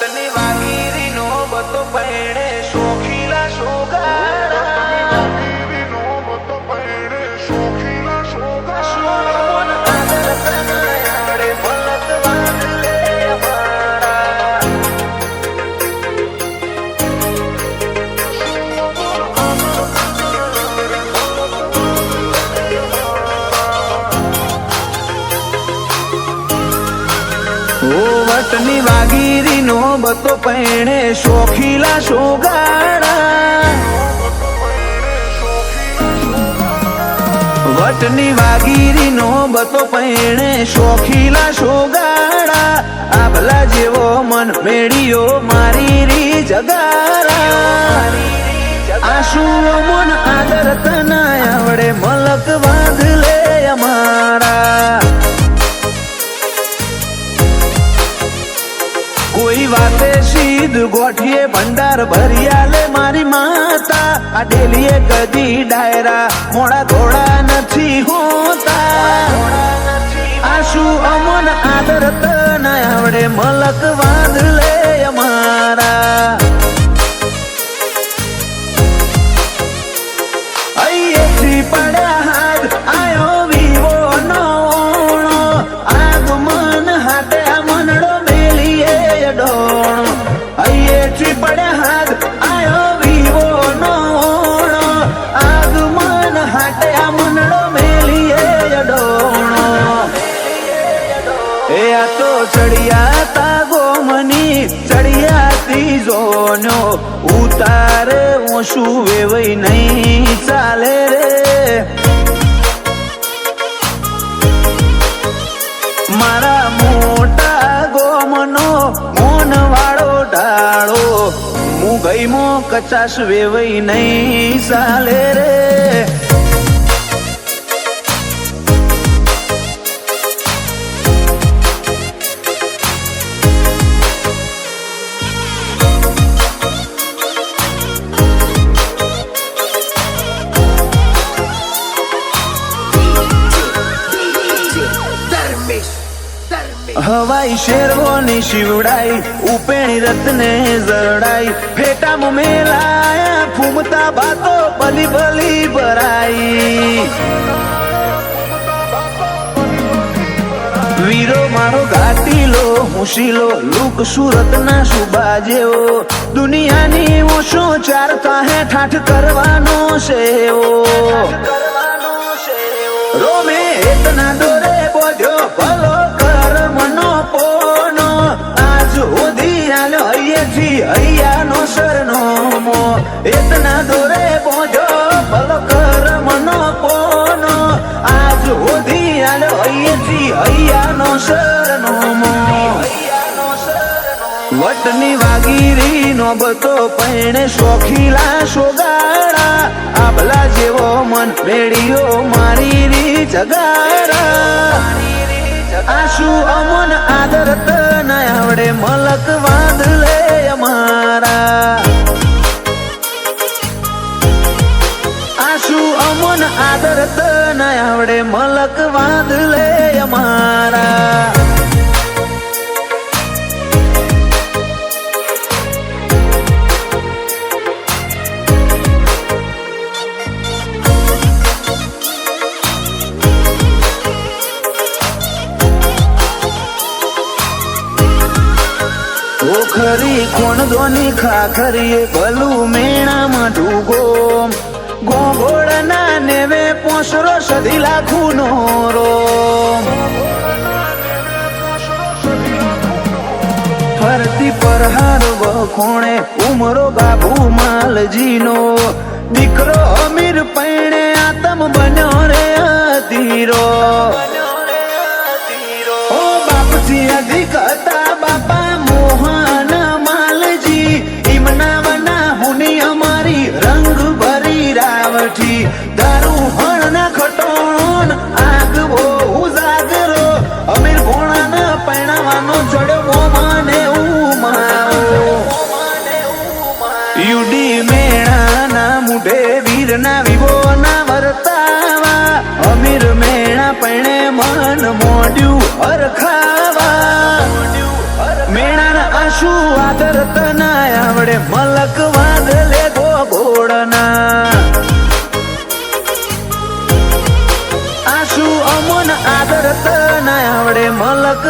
વટની વાગીરી નો બતો પૈણે શોખીલા શોગાડા વાગીરી નો બતો પૈણે શોખીલા શોગાડા મન આદર કનાયાડે મલક વાદલે અમારા ઓ વટની વાગીરી નો બતો પૈણે શોખીલા શોગાડા વટની વાગીરી નો બતો પૈણે શોખીલા શોગાડા આભલા જેવો મન મેળ્યો મારી રી જગારા આશુ મન આદર તના આવડે મલક વાદલે અમારા કોઈ વાતે સીધ ગોઠીએ ભંડાર ભરિયાલે મારી માતા આ ડેલીએ કદી ડાયરા મોડા ઘોડા નથી હોતા આશુ અમન આદર તના આવડે મલક વાદલે અમારા અહીંએથી પડ્યા હાથ આયો વિવો નો આગમન હાથે આ મનડો અહીંએથી પડ્યા હાથ આયો વિવો નો આગમન હાટે આ મનડો મેલીએ ડોણો એ આ તો ચડિયા તા ગોમની ચડિયાતી જોનો ઉતારે ઓછું વેવઈ નહીં ચાલે રે મારા મોટા ગોમનો મોન વાળો ઢાળો હું ગઈ મો કચાશ વેવઈ નહીં ચાલે રે હવાઈ શેરવોની શિવડાઈ ઉપેણી રત્ને જરડાઈ ફેટામાં મેલાયા ફૂમતા બાતો ભલી ભલી ભરાઈ વીરો મારો ઘાટીલો મુશીલો લુક સુરત ના સુબા જેવો દુનિયાની ઓછો ચાર તાહે ઠાઠ કરવાનો સેવો રોમે એતના દોરે બોધ્યો ભલો મનો પોનો આજ સુધી આલો અહીંયાથી અહીંયાનો સરનોમો એતના દોરે પહોંચો ભલો કર મનો પોનો આજ સુધી આલો અહીંયાથી અહીંયાનો સરનોમો વટની વાગીરી નો બતો પૈણે શોખીલા શોગાડા આભલા જેવો મન મેળ્યો મારી રી જગારા આશુ અમન આદર તના આવડે મલક વાદલે અમારા આશુ અમન આદર તના આવડે મલક વાદલે અમારા ખરી કોણ દોની ખાખરીએ ભલું મેણામાં ઢૂગો ગોગોળ ના નેવે પોસરો સધી લાખું નો રો ફરતી પરહાર વખોણે ઉમરો બાબુ માલજીનો દીકરો અમીર પૈણે આતમ બન્યો રે અધીરો ઓ બાપજી અધિક હતા બાપા મોહન માલજી ઈમના વના હુની અમારી રંગ ભરી રાવઠી દારૂ હણ ના ખટોણ આગ બહુ ઉજાગરો અમીર ભોણાના પૈણાવાનો ચડવો માને ઉમાવો યુડી મેણાના મુઢે વીરના વિવો ના વર્તાવા અમીર મેણા પૈણે મન મોડ્યું હરખાવા મેણાના આશુ આ આવડે મલક વાદલે ગોગોળના આશુ અમન આદર તને આવડે મલક